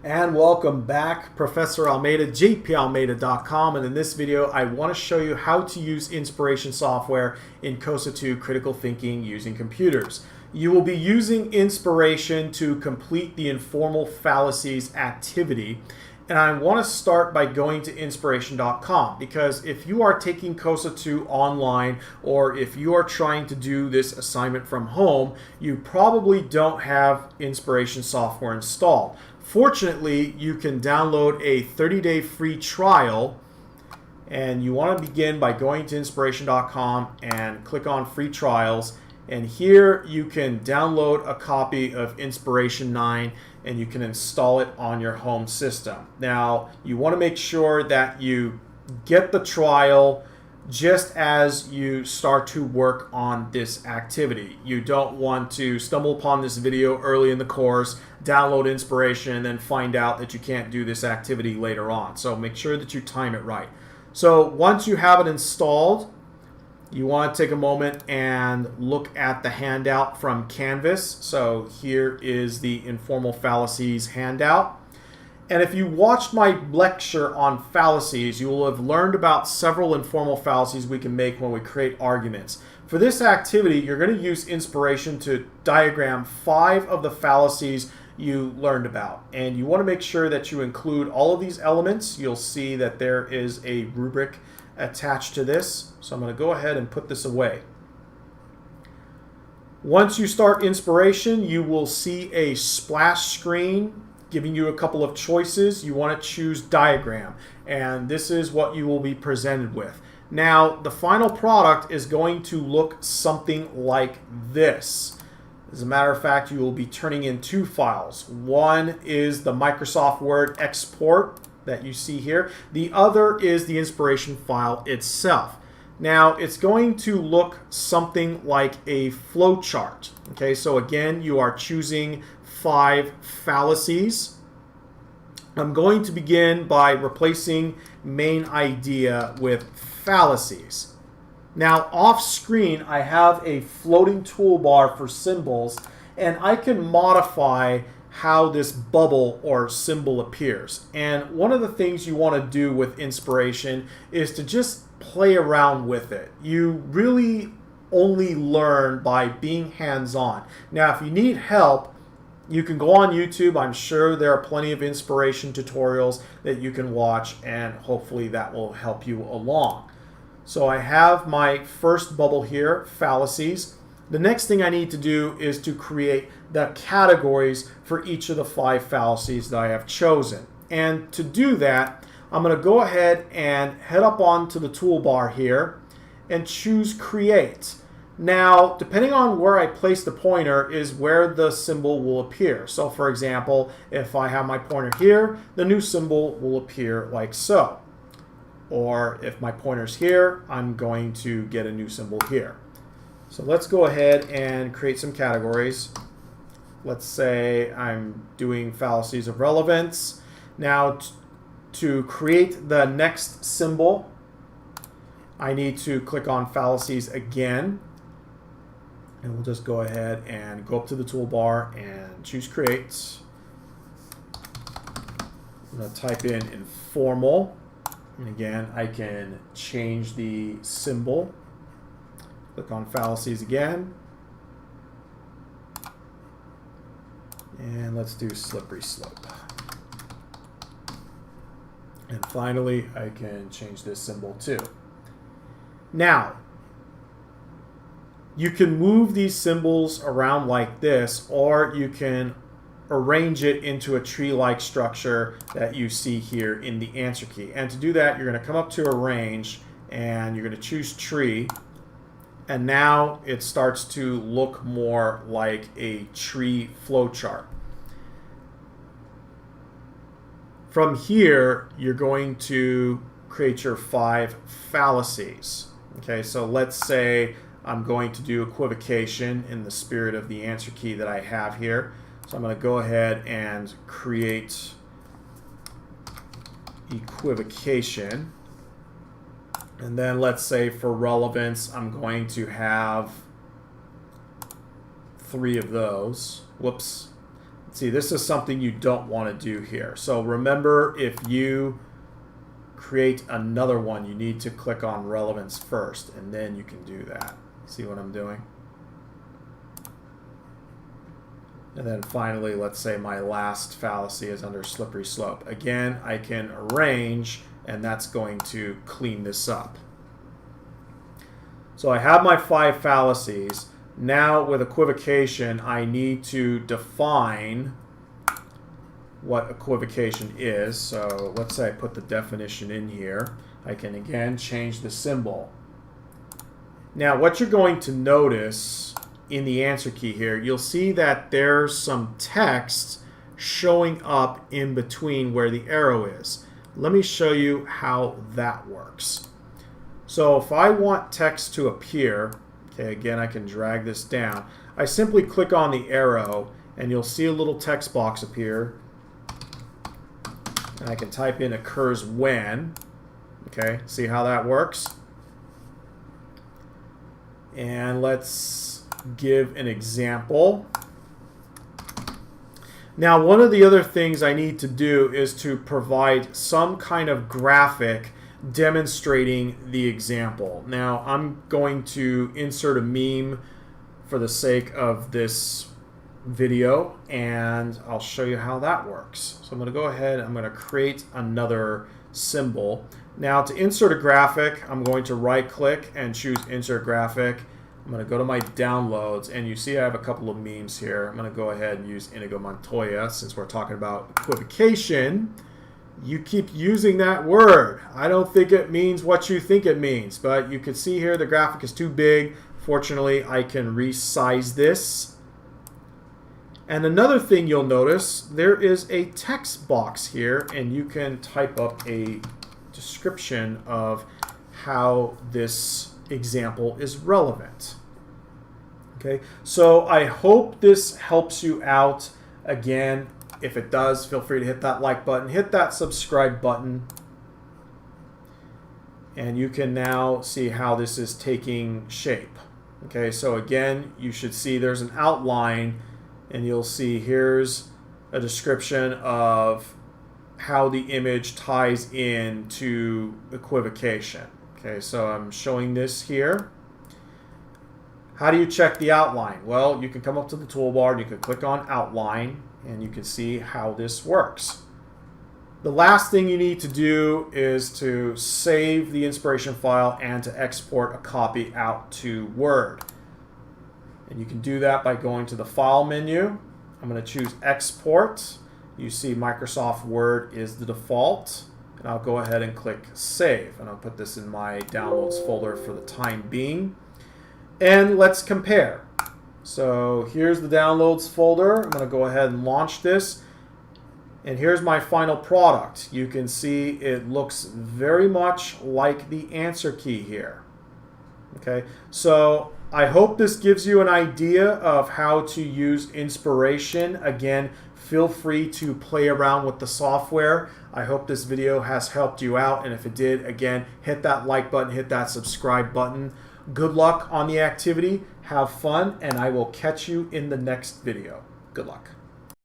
And welcome back, Professor Almeida, jpalmeida.com, and in this video I want to show you how to use inspiration software in COSA 2 critical thinking using computers. You will be using inspiration to complete the informal fallacies activity, and I want to start by going to inspiration.com, because if you are taking COSA 2 online or if you are trying to do this assignment from home, you probably don't have inspiration software installed. Fortunately, you can download a 30-day free trial, and you want to begin by going to inspiration.com and click on free trials, and here you can download a copy of Inspiration 9 and you can install it on your home system. Now, you want to make sure that you get the trial just as you start to work on this activity. You don't want to stumble upon this video early in the course, download inspiration, and then find out that you can't do this activity later on. So make sure that you time it right. So once you have it installed, you want to take a moment and look at the handout from Canvas. So here is the informal fallacies handout. And if you watched my lecture on fallacies, you will have learned about several informal fallacies we can make when we create arguments. For this activity, you're going to use inspiration to diagram 5 of the fallacies you learned about. And you want to make sure that you include all of these elements. You'll see that there is a rubric attached to this. So I'm going to go ahead and put this away. Once you start inspiration, you will see a splash screen giving you a couple of choices. You want to choose diagram, and this is what you will be presented with. Now, the final product is going to look something like this. As a matter of fact, you will be turning in 2 files. One is the Microsoft Word export that you see here. The other is the inspiration file itself. Now, it's going to look something like a flow chart. Okay, so again, you are choosing 5 fallacies. I'm going to begin by replacing main idea with fallacies. Now, off screen, I have a floating toolbar for symbols, and I can modify how this bubble or symbol appears. And one of the things you want to do with inspiration is to just play around with it. You really only learn by being hands-on. Now, if you need help, you can go on YouTube. I'm sure there are plenty of inspiration tutorials that you can watch, and hopefully that will help you along. So I have my first bubble here, fallacies. The next thing I need to do is to create the categories for each of the 5 fallacies that I have chosen. And to do that, I'm going to go ahead and head up onto the toolbar here and choose Create. Now, depending on where I place the pointer is where the symbol will appear. So for example, if I have my pointer here, the new symbol will appear like so. Or if my pointer's here, I'm going to get a new symbol here. So let's go ahead and create some categories. Let's say I'm doing fallacies of relevance. Now, to create the next symbol, I need to click on fallacies again. And we'll just go ahead and go up to the toolbar and choose Create. I'm going to type in informal. And again, I can change the symbol. Click on fallacies again. And let's do slippery slope. And finally, I can change this symbol too. Now, you can move these symbols around like this, or you can arrange it into a tree-like structure that you see here in the answer key. And to do that, you're going to come up to Arrange, and you're going to choose Tree. And now it starts to look more like a tree flowchart. From here, you're going to create your 5 fallacies. Okay, so let's say I'm going to do equivocation in the spirit of the answer key that I have here. So I'm going to go ahead and create equivocation. And then let's say for relevance, I'm going to have 3 of those. Whoops. See, this is something you don't want to do here. So remember, if you create another one, you need to click on relevance first, and then you can do that. See what I'm doing? And then finally, let's say my last fallacy is under slippery slope. Again, I can arrange, and that's going to clean this up. So I have my 5 fallacies. Now with equivocation, I need to define what equivocation is. So let's say I put the definition in here. I can again change the symbol. Now what you're going to notice in the answer key here, you'll see that there's some text showing up in between where the arrow is. Let me show you how that works. So if I want text to appear, okay, again, I can drag this down. I simply click on the arrow, and you'll see a little text box appear. And I can type in occurs when. Okay, see how that works? And let's give an example. Now, one of the other things I need to do is to provide some kind of graphic demonstrating the example. Now, I'm going to insert a meme for the sake of this video, and I'll show you how that works. So I'm going to go ahead, I'm going to create another symbol. Now, to insert a graphic, I'm going to right-click and choose Insert Graphic. I'm going to go to my downloads, and you see I have a couple of memes here. I'm going to go ahead and use Inigo Montoya since we're talking about equivocation. You keep using that word. I don't think it means what you think it means, but you can see here the graphic is too big. Fortunately, I can resize this. And another thing you'll notice, there is a text box here, and you can type up a description of how this example is relevant. Okay, so I hope this helps you out. Again, if it does, feel free to hit that like button, hit that subscribe button, and you can now see how this is taking shape. Okay, so again, you should see there's an outline, and you'll see here's a description of how the image ties in to equivocation. Okay, so I'm showing this here. How do you check the outline? Well, you can come up to the toolbar and you can click on outline, and you can see how this works. The last thing you need to do is to save the inspiration file and to export a copy out to Word. And you can do that by going to the File menu. I'm going to choose Export. You see Microsoft Word is the default. And I'll go ahead and click Save. And I'll put this in my Downloads folder for the time being. And let's compare. So here's the Downloads folder. I'm going to go ahead and launch this. And here's my final product. You can see it looks very much like the answer key here. Okay, so I hope this gives you an idea of how to use inspiration. Again, feel free to play around with the software. I hope this video has helped you out, and if it did, again, hit that like button, hit that subscribe button. Good luck on the activity, have fun, and I will catch you in the next video. Good luck.